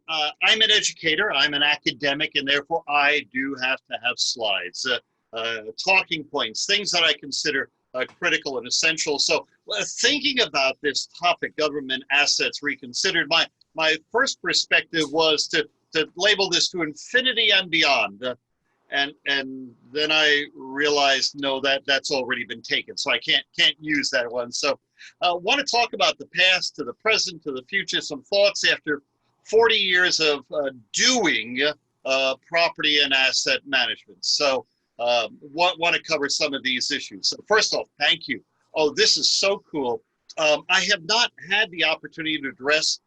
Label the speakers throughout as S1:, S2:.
S1: I'm an educator, I'm an academic, and therefore I do have to have slides, talking points, things that I consider critical and essential. So thinking about this topic, government assets reconsidered, my first perspective was to label this to infinity and beyond. And then I realized, no, that's already been taken, so I can't use that one. So I want to talk about the past to the present to the future, some thoughts after 40 years of doing property and asset management. So want to cover some of these issues. So first off, thank you. Oh, this is so cool. I have not had the opportunity to address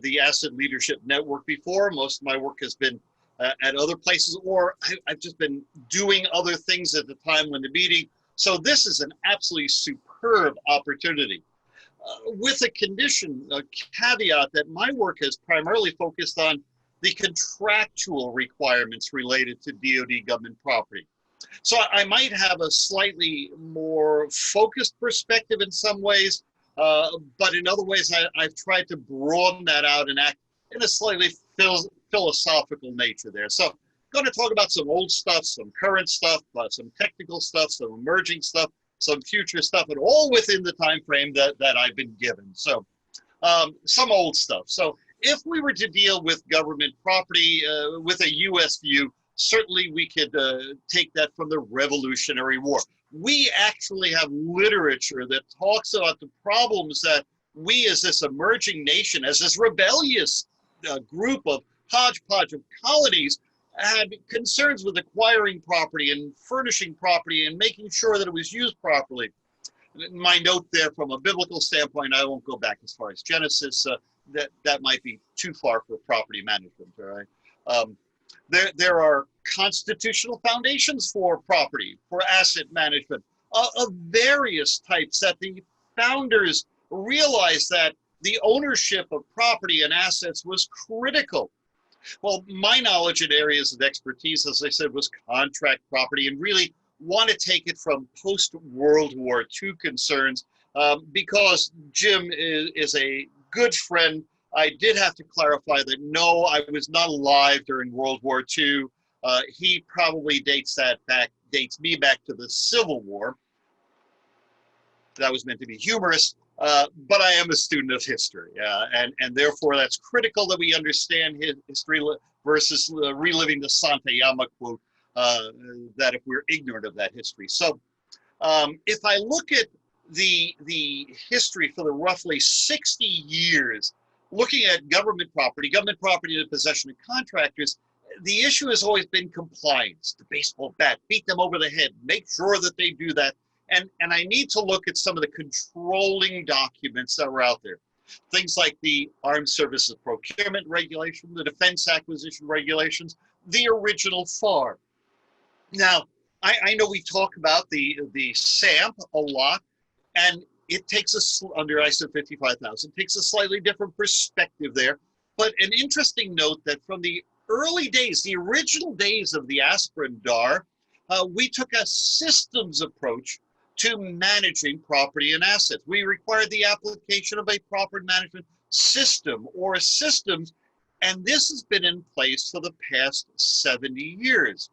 S1: the Asset Leadership Network before. Most of my work has been at other places, or I've just been doing other things at the time when the meeting. So this is an absolutely superb opportunity. With a condition, a caveat that my work has primarily focused on the contractual requirements related to DoD government property. So I might have a slightly more focused perspective in some ways, but in other ways I've tried to broaden that out and act in a slightly philosophical nature there. So I'm going to talk about some old stuff, some current stuff, some technical stuff, some emerging stuff, some future stuff, and all within the time frame that I've been given. So some old stuff. So if we were to deal with government property with a U.S. view, certainly we could take that from the Revolutionary War. We actually have literature that talks about the problems that we as this emerging nation, as this rebellious group of hodgepodge of colonies, had concerns with acquiring property and furnishing property and making sure that it was used properly. My note there from a biblical standpoint, I won't go back as far as Genesis, that might be too far for property management, all right? There are constitutional foundations for property, for asset management, of various types that the founders realized that the ownership of property and assets was critical. Well, my knowledge in areas of expertise, as I said, was contract property, and really want to take it from post-World War II concerns. Because Jim is a good friend, I did have to clarify that no, I was not alive during World War II. He probably dates me back to the Civil War. That was meant to be humorous. But I am a student of history, and therefore that's critical that we understand history versus reliving the Santayama quote, that if we're ignorant of that history. So if I look at the history for the roughly 60 years, looking at government property in the possession of contractors, the issue has always been compliance. The baseball bat, beat them over the head, make sure that they do that. And I need to look at some of the controlling documents that were out there. Things like the Armed Services Procurement Regulation, the Defense Acquisition Regulations, the original FAR. Now, I know we talk about the SAMP a lot, and it takes us, under ISO 55000, takes a slightly different perspective there. But an interesting note that from the early days, the original days of the aspirin DAR, we took a systems approach to managing property and assets. We required the application of a property management system or systems, and this has been in place for the past 70 years.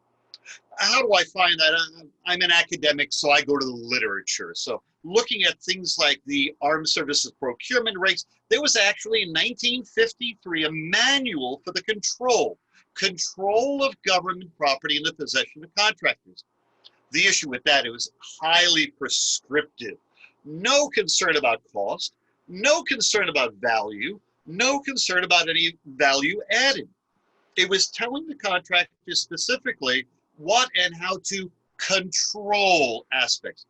S1: How do I find that? I'm an academic, so I go to the literature. So looking at things like the Armed Services Procurement Regs, there was actually in 1953 a manual for the control of government property in the possession of contractors. The issue with that, it was highly prescriptive. No concern about cost, no concern about value, no concern about any value added. It was telling the contractors specifically what and how to control assets.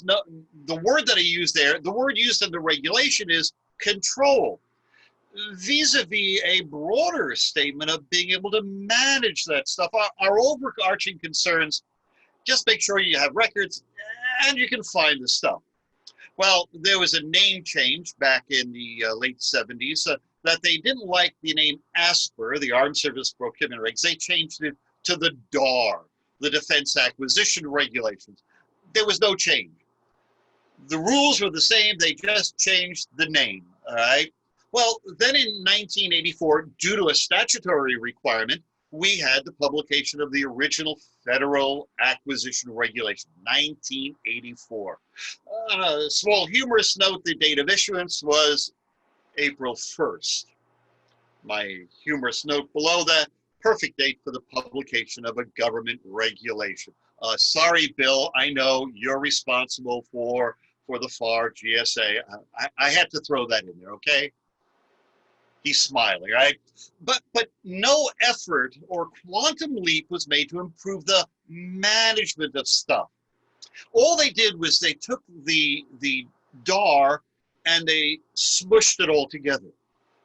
S1: No, the word that I use there, the word used in the regulation is control, vis-a-vis a broader statement of being able to manage that stuff. Our overarching concerns, just make sure you have records and you can find the stuff. Well, there was a name change back in the late 70s that they didn't like the name ASPR, the Armed Service Procurement Regs. They changed it to the DAR, the Defense Acquisition Regulations. There was no change. The rules were the same, they just changed the name, all right? Well, then in 1984, due to a statutory requirement, we had the publication of the original Federal Acquisition Regulation, 1984. A small humorous note, the date of issuance was April 1st. My humorous note below that, perfect date for the publication of a government regulation. Sorry, Bill, I know you're responsible for the FAR, GSA. I had to throw that in there, okay? He's smiling, right? But no effort or quantum leap was made to improve the management of stuff. All they did was they took the DAR and they smushed it all together.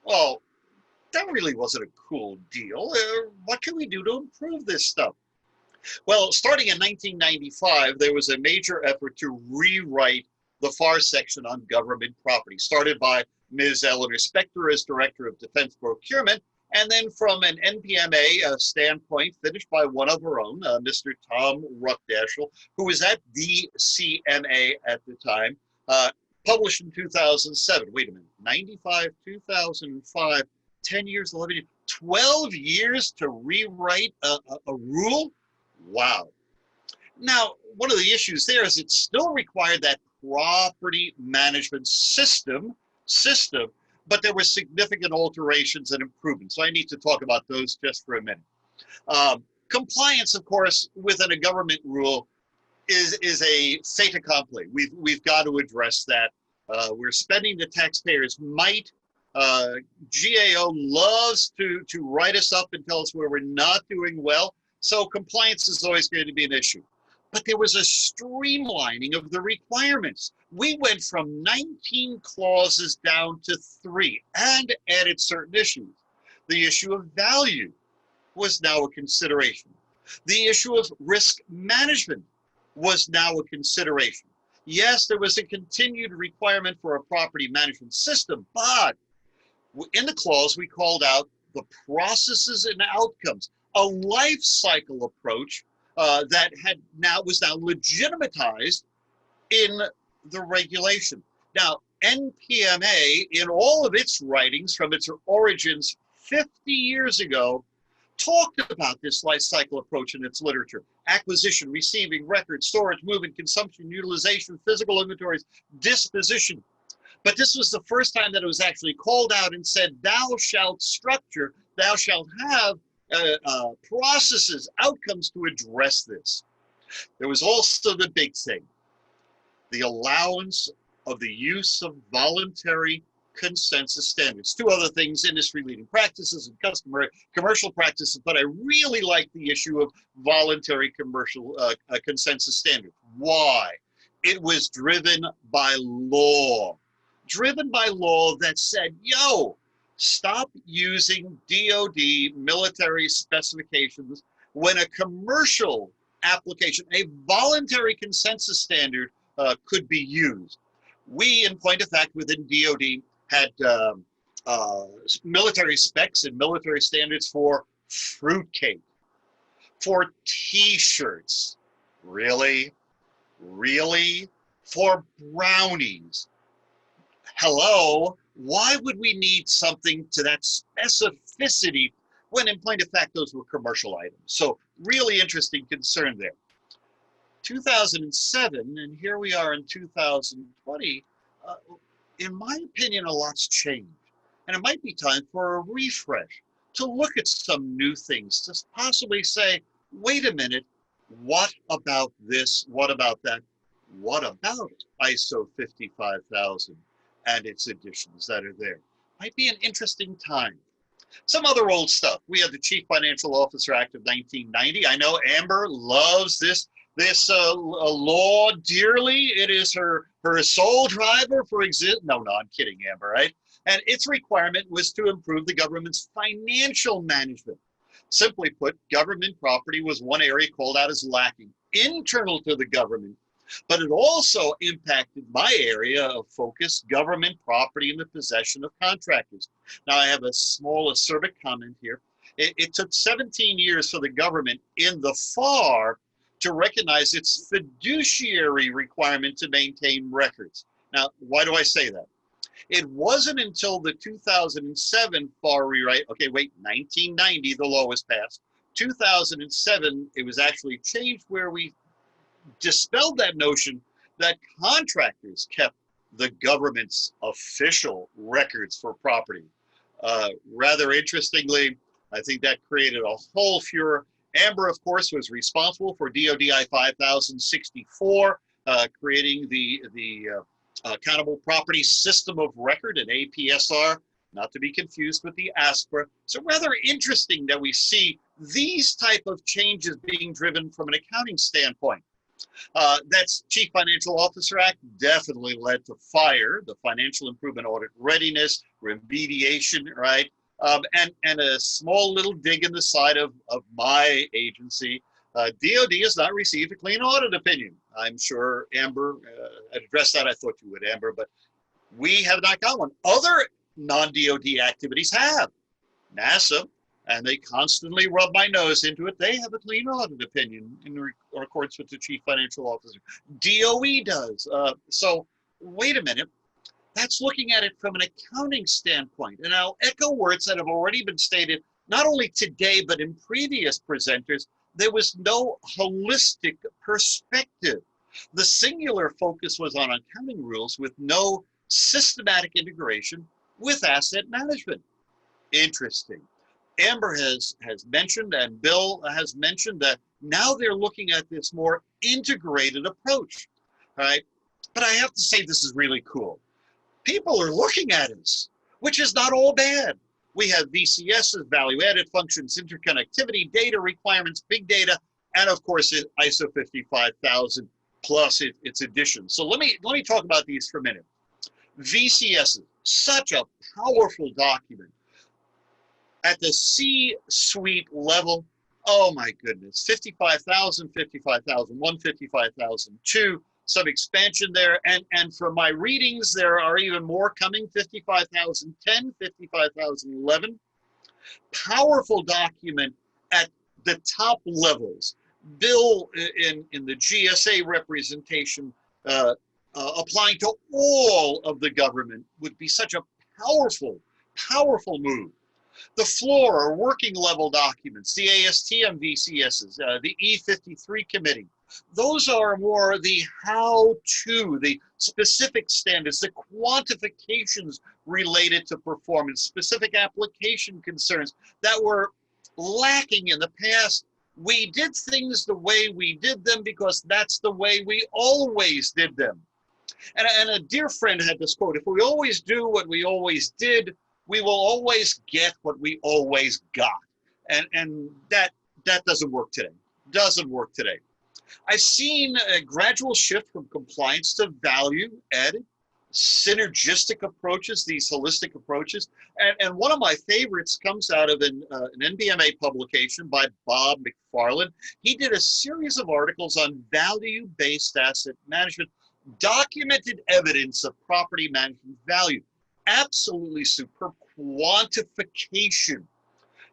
S1: Well, that really wasn't a cool deal. What can we do to improve this stuff? Well, starting in 1995, there was a major effort to rewrite the FAR section on government property, started by Ms. Eleanor Spector as Director of Defense Procurement, and then from an NPMA standpoint, finished by one of her own, Mr. Tom Ruckdaschel, who was at DCMA at the time, published in 2007. Wait a minute, 95, 2005, 10 years, 11 years, 12 years to rewrite a rule? Wow. Now, one of the issues there is it still required that property management system, but there were significant alterations and improvements. So I need to talk about those just for a minute. Compliance, of course, within a government rule is a fait accompli. We've got to address that. We're spending the taxpayers' might. GAO loves to write us up and tell us where we're not doing well. So compliance is always going to be an issue. But there was a streamlining of the requirements. We went from 19 clauses down to 3 and added certain issues. The issue of value was now a consideration. The issue of risk management was now a consideration. Yes, there was a continued requirement for a property management system, but in the clause, we called out the processes and outcomes, a life cycle approach that was now legitimatized in the regulation. Now, NPMA, in all of its writings from its origins 50 years ago, talked about this life cycle approach in its literature: acquisition, receiving, record, storage, movement, consumption, utilization, physical inventories, disposition. But this was the first time that it was actually called out and said, thou shalt structure, thou shalt have processes, outcomes to address this. There was also the big thing, the allowance of the use of voluntary consensus standards. Two other things, industry-leading practices and commercial practices, but I really like the issue of voluntary commercial consensus standards. Why? It was driven by law that said, yo, stop using DoD military specifications when a commercial application, a voluntary consensus standard could be used. We, in point of fact, within DoD had military specs and military standards for fruitcake, for T-shirts, really, for brownies. Hello, why would we need something to that specificity when in point of fact those were commercial items? So really interesting concern there. 2007, and here we are in 2020, in my opinion, a lot's changed. And it might be time for a refresh, to look at some new things, to possibly say, wait a minute, what about this? What about that? What about ISO 55000 and its additions that are there? Might be an interesting time. Some other old stuff. We had the Chief Financial Officer Act of 1990. I know Amber loves this law dearly. It is her sole driver for exist. No, I'm kidding, Amber, right? And its requirement was to improve the government's financial management. Simply put, government property was one area called out as lacking, internal to the government. But it also impacted my area of focus, government property in the possession of contractors. Now, I have a small acerbic comment here. It took 17 years for the government in the FAR to recognize its fiduciary requirement to maintain records. Now, why do I say that? It wasn't until the 2007 FAR rewrite, okay, wait, 1990, the law was passed. 2007, it was actually changed where we dispelled that notion that contractors kept the government's official records for property. Rather interestingly, I think that created a whole furor. Amber, of course, was responsible for DODI 5064, creating the Accountable Property System of Record, an APSR, not to be confused with the ASPRA. So rather interesting that we see these type of changes being driven from an accounting standpoint. That's Chief Financial Officer Act definitely led to FIRE, the Financial Improvement Audit Readiness, remediation, right? And a small little dig in the side of my agency. DOD has not received a clean audit opinion. I'm sure Amber addressed that. I thought you would, Amber, but we have not got one. Other non-DOD activities have. NASA, and they constantly rub my nose into it. They have a clean audit opinion in accordance with the Chief Financial Officer. DOE does. So wait a minute. That's looking at it from an accounting standpoint. And I'll echo words that have already been stated, not only today, but in previous presenters. There was no holistic perspective. The singular focus was on accounting rules with no systematic integration with asset management. Interesting. Amber has mentioned, and Bill has mentioned, that now they're looking at this more integrated approach, right? But I have to say this is really cool. People are looking at us, which is not all bad. We have VCSs, value-added functions, interconnectivity, data requirements, big data, and of course ISO 55000 plus its additions. So let me talk about these for a minute. VCSs, such a powerful document. At the C-suite level, oh my goodness, 55,000, 55,001, 55,002, some expansion there. And from my readings, there are even more coming, 55,010, 55,011. Powerful document at the top levels. Bill in the GSA representation applying to all of the government would be such a powerful, powerful move. The floor or working level documents, the ASTM VCSs, the E53 committee, those are more the how-to, the specific standards, the quantifications related to performance, specific application concerns that were lacking in the past. We did things the way we did them because that's the way we always did them. And a dear friend had this quote, if we always do what we always did, we will always get what we always got. And that doesn't work today. Doesn't work today. I've seen a gradual shift from compliance to value added, synergistic approaches, these holistic approaches. And one of my favorites comes out of an NBMA publication by Bob McFarland. He did a series of articles on value-based asset management, documented evidence of property management value. Absolutely superb quantification.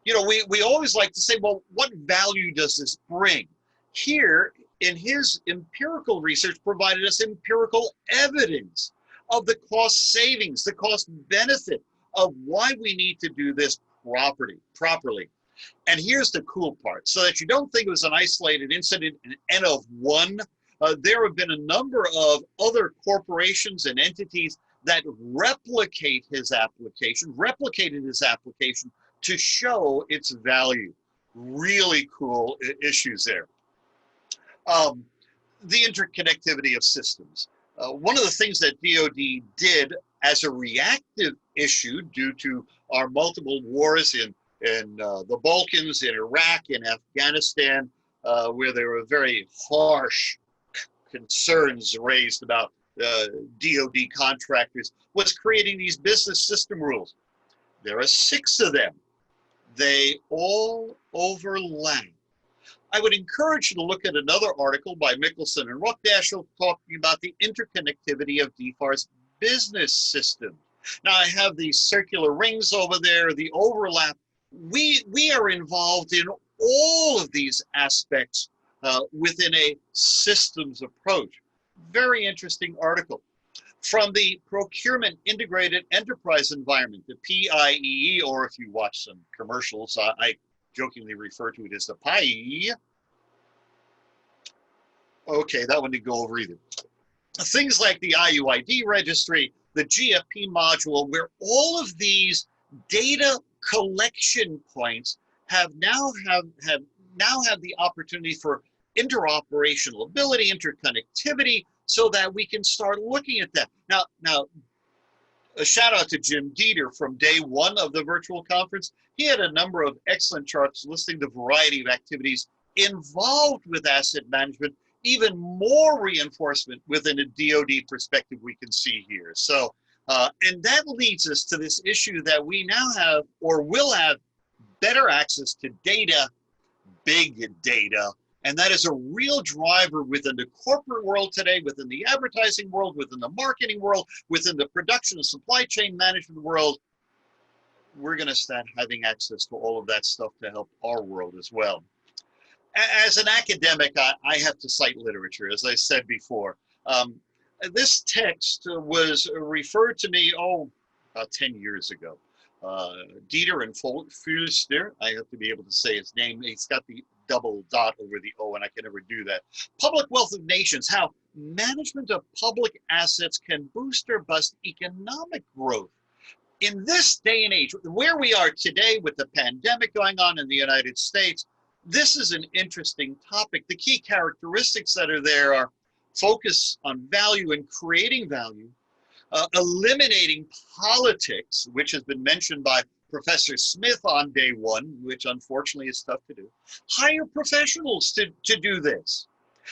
S1: You know, we always like to say, well, what value does this bring? Here, in his empirical research, provided us empirical evidence of the cost savings, the cost benefit of why we need to do this properly. And here's the cool part, so that you don't think it was an isolated incident, an N of one. There have been a number of other corporations and entities that replicated his application to show its value. Really cool issues there. The interconnectivity of systems. One of the things that DoD did as a reactive issue due to our multiple wars in the Balkans, in Iraq, in Afghanistan, where there were very harsh concerns raised about DoD contractors, was creating these business system rules. There are 6 of them. They all overlap. I would encourage you to look at another article by Mickelson and Rockdash talking about the interconnectivity of DFAR's business system. Now I have these circular rings over there, the overlap. We are involved in all of these aspects within a systems approach. Very interesting article. from the Procurement Integrated Enterprise Environment, the PIEE, or if you watch some commercials, I jokingly refer to it as the PIE. Okay, that one didn't go over either. Things like the IUID registry, the GFP module, where all of these data collection points now have the opportunity for interoperational ability, interconnectivity, so that we can start looking at that. Now, a shout out to Jim Dieter from day one of the virtual conference. He had a number of excellent charts listing the variety of activities involved with asset management, even more reinforcement within a DoD perspective we can see here. So, and that leads us to this issue that we now have, or will have, better access to data, big data, and that is a real driver within the corporate world today, within the advertising world, within the marketing world, within the production and supply chain management world. We're going to start having access to all of that stuff to help our world as well. As an academic, I have to cite literature, as I said before. This text was referred to me, about 10 years ago. Dieter and Fulster, I have to be able to say his name. He's got the double dot over the O, and I can never do that. Public Wealth of Nations, how management of public assets can boost or bust economic growth. In this day and age, where we are today with the pandemic going on in the United States, this is an interesting topic. The key characteristics that are there are focus on value and creating value, eliminating politics, which has been mentioned by Professor Smith on day one, which unfortunately is tough to do. Hire professionals to do this.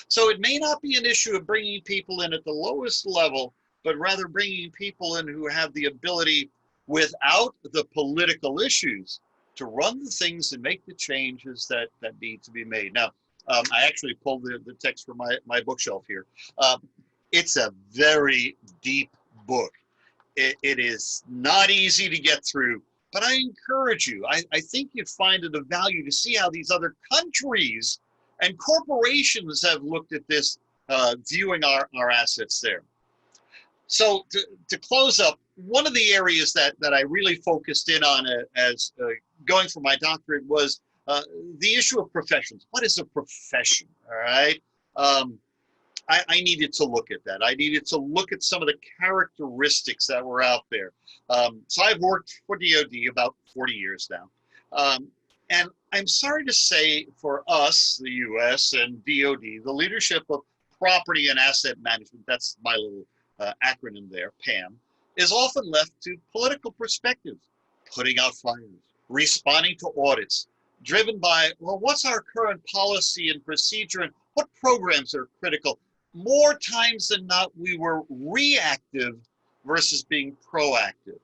S1: So it may not be an issue of bringing people in at the lowest level, but rather bringing people in who have the ability, without the political issues, to run the things and make the changes that need to be made. Now, I actually pulled the text from my bookshelf here. It's a very deep book. It is not easy to get through, but I encourage you. I think you'd find it of value to see how these other countries and corporations have looked at this, viewing our assets there. So to close up, one of the areas that I really focused in on as going for my doctorate was the issue of professions. What is a profession, all right? I needed to look at that. I needed to look at some of the characteristics that were out there. So I've worked for DoD about 40 years now. And I'm sorry to say for us, the US and DoD, the leadership of property and asset management, that's my little acronym there, PAM, is often left to political perspectives, putting out fires, responding to audits, driven by, well, what's our current policy and procedure and what programs are critical? More times than not, we were reactive versus being proactive.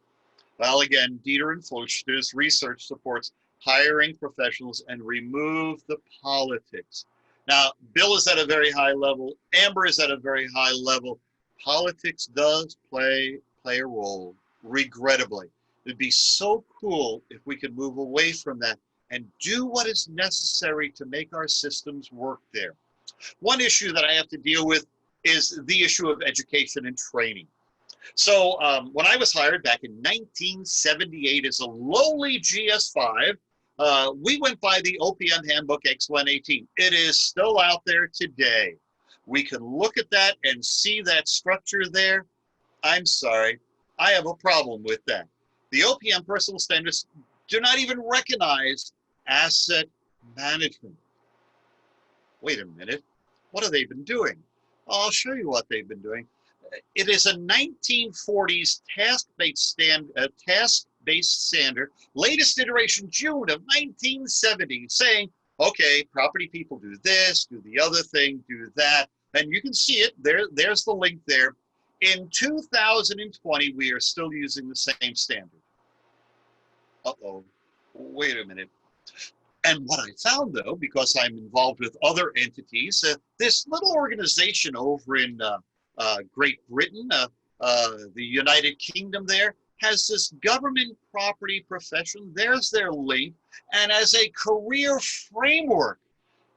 S1: Well, again, Dieter and Fulster's research supports hiring professionals and remove the politics. Now, Bill is at a very high level. Amber is at a very high level. Politics does play a role, regrettably. It'd be so cool if we could move away from that and do what is necessary to make our systems work there. One issue that I have to deal with is the issue of education and training. So when I was hired back in 1978 as a lowly GS5, we went by the OPM Handbook X118. It is still out there today. We can look at that and see that structure there. I'm sorry, I have a problem with that. The OPM personal standards do not even recognize asset management. Wait a minute, what have they been doing? I'll show you what they've been doing. It is a 1940s task-based standard, latest iteration, June of 1970, saying, okay, property people do this, do the other thing, do that. And you can see it, there's the link there. In 2020, we are still using the same standard. Uh-oh, wait a minute. And what I found, though, because I'm involved with other entities, this little organization over in Great Britain, the United Kingdom there, has this government property profession. There's their link. And as a career framework,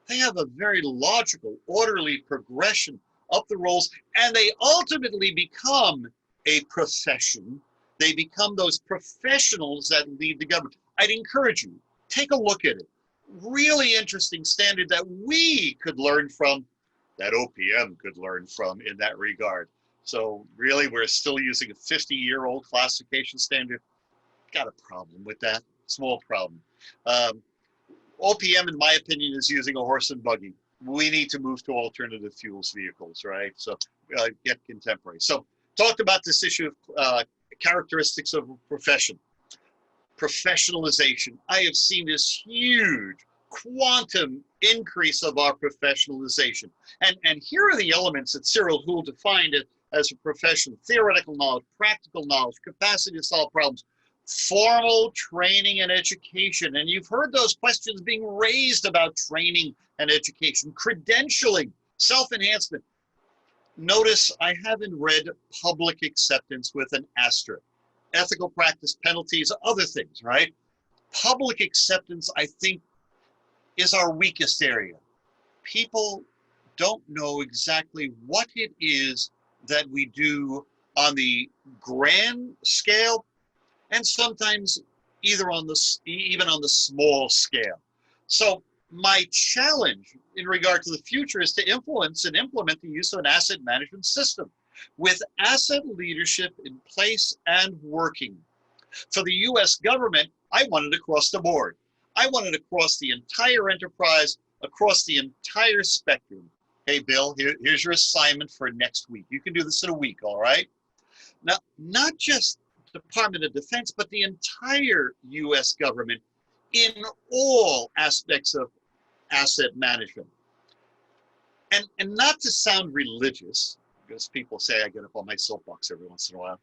S1: they have a very logical, orderly progression up the roles, and they ultimately become a profession. They become those professionals that lead the government. I'd encourage you, take a look at it. Really interesting standard that we could learn from, that OPM could learn from in that regard. So really, we're still using a 50-year-old classification standard. Got a problem with that, small problem. OPM, in my opinion, is using a horse and buggy. We need to move to alternative fuels vehicles, right? So get contemporary. So talked about this issue of characteristics of a profession. Professionalization. I have seen this huge quantum increase of our professionalization. And here are the elements that Cyril Houle defined it as a profession: theoretical knowledge, practical knowledge, capacity to solve problems, formal training and education. And you've heard those questions being raised about training and education, credentialing, self-enhancement. Notice I haven't read public acceptance with an asterisk. Ethical practice, penalties, other things, right? Public acceptance, I think, is our weakest area. People don't know exactly what it is that we do on the grand scale, and sometimes even on the small scale. So my challenge in regard to the future is to influence and implement the use of an asset management system with asset leadership in place and working. For the US government, I want it across the board. I want it across the entire enterprise, across the entire spectrum. Hey, Bill, here's your assignment for next week. You can do this in a week, all right? Now, not just Department of Defense, but the entire US government in all aspects of asset management. And not to sound religious, because people say I get up on my soapbox every once in a while,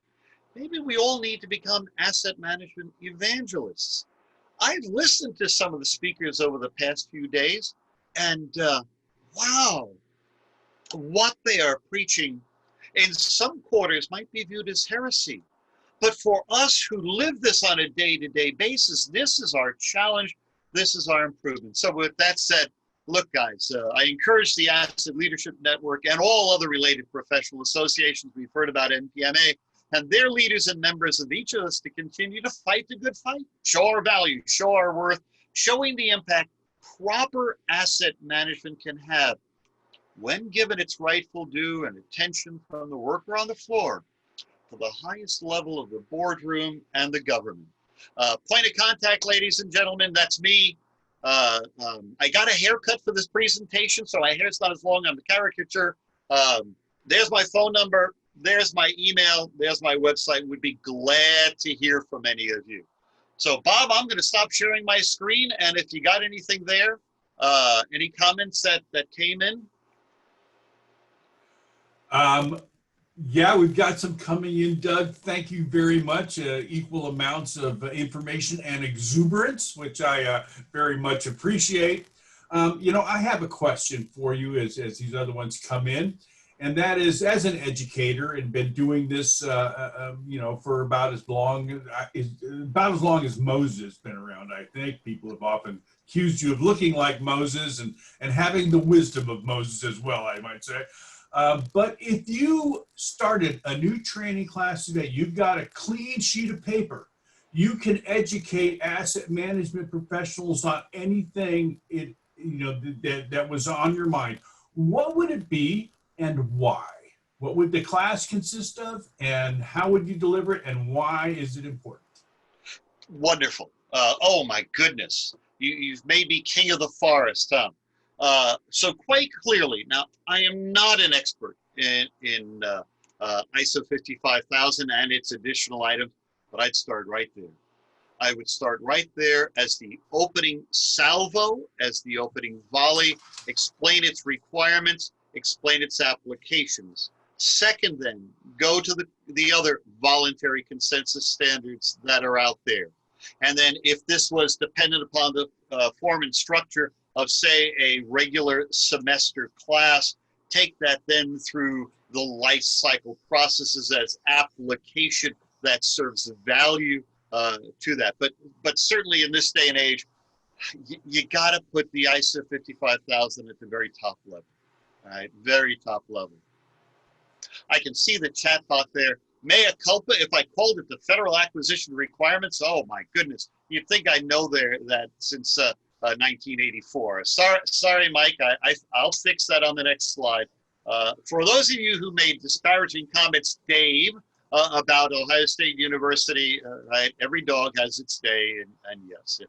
S1: maybe we all need to become asset management evangelists. I've listened to some of the speakers over the past few days, and wow, what they are preaching in some quarters might be viewed as heresy. But for us who live this on a day-to-day basis, this is our challenge, this is our improvement. So with that said, look, guys, I encourage the Asset Leadership Network and all other related professional associations we've heard about, NPMA, and their leaders and members of each of us to continue to fight the good fight, show our value, show our worth, showing the impact proper asset management can have when given its rightful due and attention from the worker on the floor to the highest level of the boardroom and the government. Point of contact, ladies and gentlemen, that's me. I got a haircut for this presentation, so my hair's not as long on the caricature. There's my phone number. There's my email. There's my website. Would be glad to hear from any of you. So, Bob, I'm going to stop sharing my screen, and if you got anything there, any comments that came in?
S2: Yeah, we've got some coming in, Doug. Thank you very much. Equal amounts of information and exuberance, which I very much appreciate. I have a question for you as these other ones come in, and that is, as an educator and been doing this, for about as long as Moses has been around. I think people have often accused you of looking like Moses and having the wisdom of Moses as well, I might say. But if you started a new training class today, you've got a clean sheet of paper. You can educate asset management professionals on anything that was on your mind. What would it be and why? What would the class consist of, and how would you deliver it, and why is it important?
S1: Wonderful. Oh my goodness, you've made me king of the forest, huh? So quite clearly, now I am not an expert in ISO 55000 and its additional items, but I'd start right there. I would start right there as the opening salvo, as the opening volley, explain its requirements, explain its applications. Second, then, go to the other voluntary consensus standards that are out there. And then if this was dependent upon the form and structure of, say, a regular semester class, take that then through the life cycle processes as application that serves value to that. But certainly in this day and age, you got to put the ISO 55000 at the very top level, right? Very top level. I can see the chat box there. mea culpa if I called it the Federal Acquisition Requirements. Oh my goodness, you'd think I know that since 1984. Sorry, Mike. I'll fix that on the next slide. For those of you who made disparaging comments, Dave, about Ohio State University, right? Every dog has its day, and yes.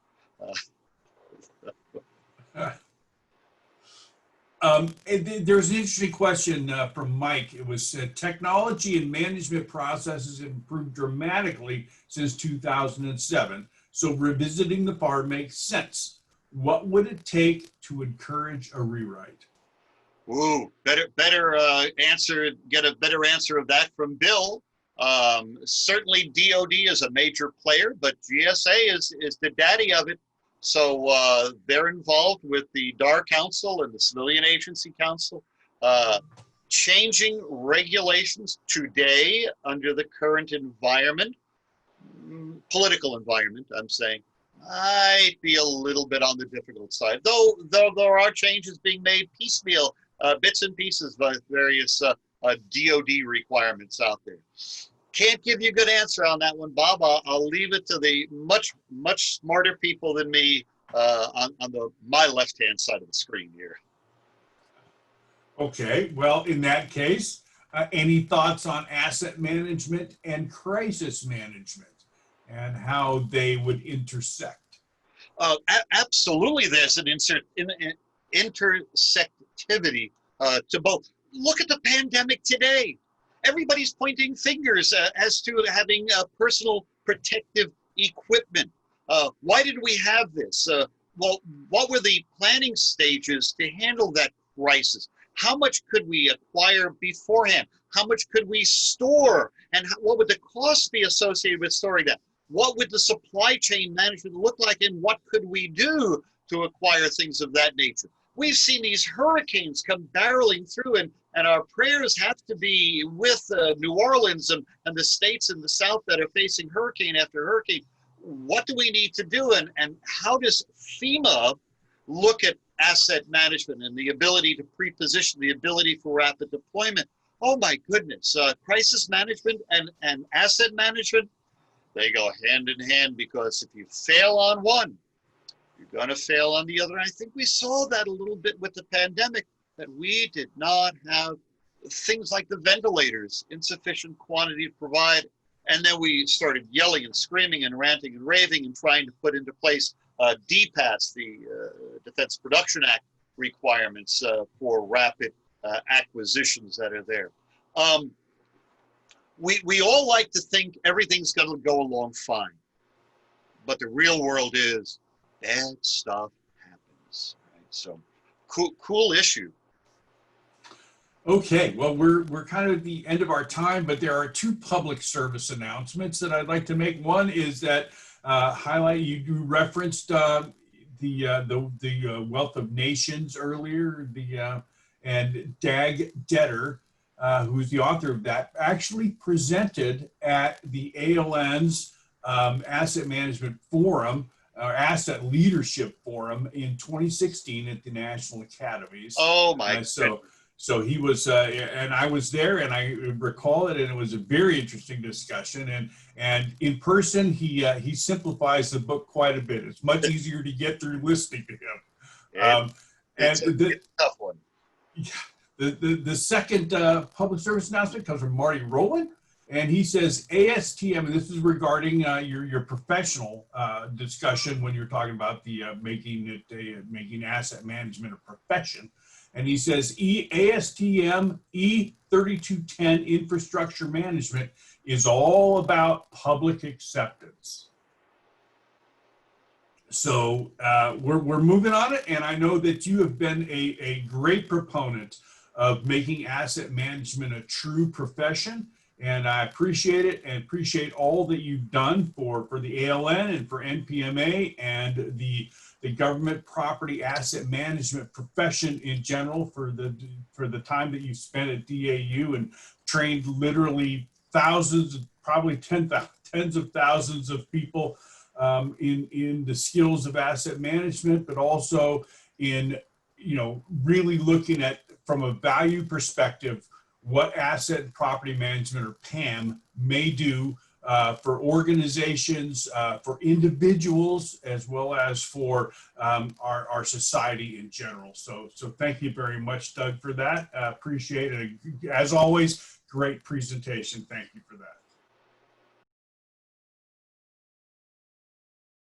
S2: There's an interesting question from Mike. It was technology and management processes have improved dramatically since 2007. So revisiting the FAR makes sense. What would it take to encourage a rewrite?
S1: Ooh, better answer. Get a better answer of that from Bill. Certainly, DoD is a major player, but GSA is the daddy of it. So they're involved with the DAR Council and the Civilian Agency Council, changing regulations today under the current environment, political environment, I'm saying, might be a little bit on the difficult side. Though there are changes being made piecemeal, bits and pieces by various DoD requirements out there. Can't give you a good answer on that one, Bob. I'll leave it to the much smarter people than me on my left-hand side of the screen here.
S2: Okay, well, in that case, any thoughts on asset management and crisis management and how they would intersect?
S1: Absolutely, there's an intersectivity to both. Look at the pandemic today. Everybody's pointing fingers as to having personal protective equipment. Why did we have this? Well, what were the planning stages to handle that crisis? How much could we acquire beforehand? How much could we store? And what would the cost be associated with storing that? What would the supply chain management look like, and what could we do to acquire things of that nature? We've seen these hurricanes come barreling through, and our prayers have to be with New Orleans and the states in the South that are facing hurricane after hurricane. What do we need to do, and how does FEMA look at asset management and the ability to pre-position, the ability for rapid deployment? Oh my goodness, crisis management and asset management, they go hand in hand, because if you fail on one, you're going to fail on the other. And I think we saw that a little bit with the pandemic, that we did not have things like the ventilators in sufficient quantity to provide. And then we started yelling and screaming and ranting and raving and trying to put into place DPAS, the Defense Production Act requirements for rapid acquisitions that are there. We all like to think everything's going to go along fine, but the real world is bad stuff happens. Right? So, cool issue.
S2: Okay, well, we're kind of at the end of our time, but there are two public service announcements that I'd like to make. One is that highlight, you referenced the Wealth of Nations earlier, and Dag Detter, who's the author of that, actually presented at the ALN's Asset Management Forum, or Asset Leadership Forum in 2016 at the National Academies.
S1: Oh my!
S2: So he was, and I was there, and I recall it, and it was a very interesting discussion. And in person, he simplifies the book quite a bit. It's much easier to get through listening to him.
S1: It's a tough one.
S2: Yeah, the second public service announcement comes from Marty Rowland, and he says ASTM, and this is regarding your professional discussion when you're talking about the making asset management a profession. And he says ASTM E3210 infrastructure management is all about public acceptance. So we're moving on it, and I know that you have been a great proponent of making asset management a true profession, and I appreciate it, and appreciate all that you've done for the ALN and for NPMA and the government property asset management profession in general, for the time that you spent at DAU and trained literally thousands, probably tens of thousands of people in the skills of asset management, but also in really looking at, from a value perspective, what asset and property management, or PAM, may do for organizations, for individuals, as well as for our society in general. So thank you very much, Doug, for that. Appreciate it. As always, great presentation. Thank you for that.